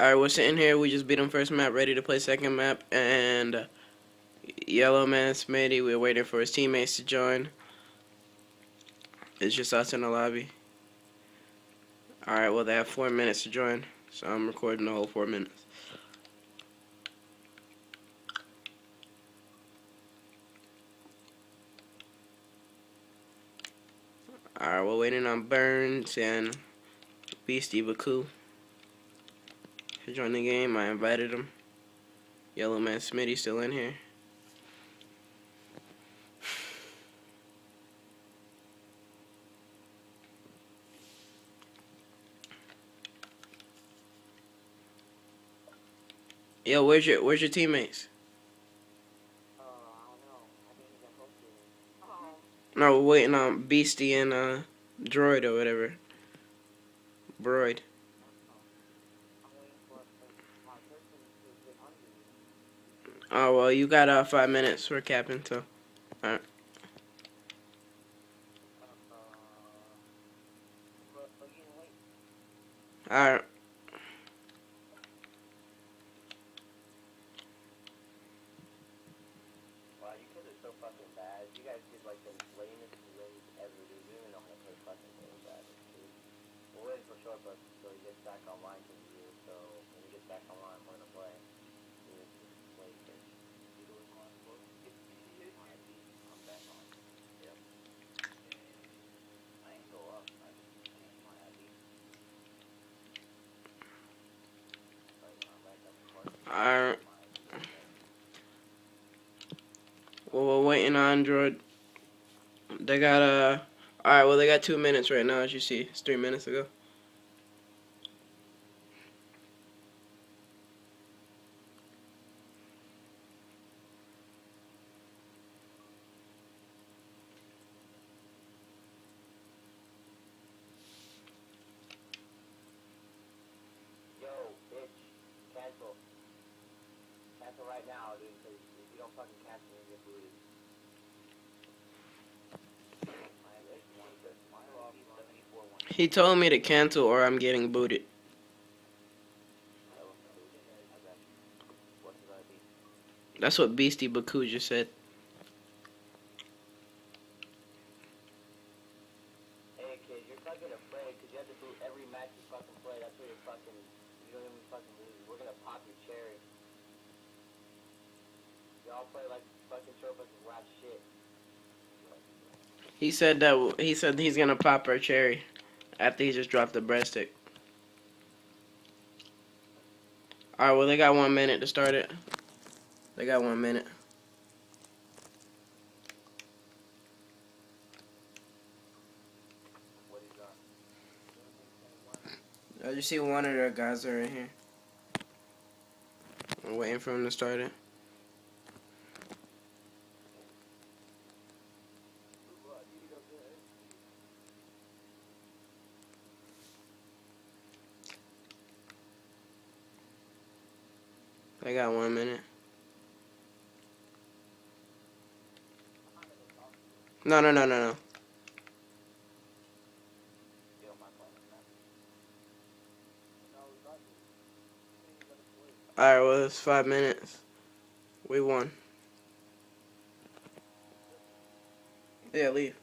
Alright, we're sitting here. We just beat them first map, ready to play second map. And Yellow Man Smitty, we're waiting for his teammates to join. It's just us in the lobby. Alright, well, they have 4 minutes to join. So I'm recording the whole 4 minutes. Alright, we're waiting on Burns and Beastie Baku to join the game. I invited him. Yellow Man Smitty still in here. Yo, where's your teammates? I don't know. I think he's at hosting. No, we're waiting on Beastie and Droid or whatever. Broid. I'm waiting for my person to get hungry. Oh, well, you got 5 minutes for capping, so. Alright. But you can wait. Alright. Wow, you kids are so fucking bad. You guys did like the lamest wins ever, dude. You don't even know how to play fucking games at it, dude. We're waiting for Short Bus so he gets back online to you, so when he gets back online, we're gonna play. Dude, just wait, dude. You do it on board? I'm back on. Yep. I ain't go up. I changed my ID. Right, I'm back up to work. Alright. Well, we're waiting on Droid. They got alright, well, they got 2 minutes right now, as you see. It's 3 minutes ago. Yo, bitch, cancel. Cancel right now, dude, because if you don't fucking cancel, you get booted. He told me to cancel or I'm getting booted. What should I be? That's what Beastie Baku just said. Hey, kid, you're fucking afraid because you have to boot every match you fucking play. That's what you're fucking, you don't even fucking lose. We're gonna pop your cherry. Y'all play like fucking Short Bus is last shit. He said he's gonna pop our cherry after he just dropped the breadstick. Alright, well, they got 1 minute to start it. They got 1 minute. What is that? I just see one of their guys are in here. I'm waiting for him to start it. They got 1 minute. No. Alright, well, it's 5 minutes. We won. Yeah, leave.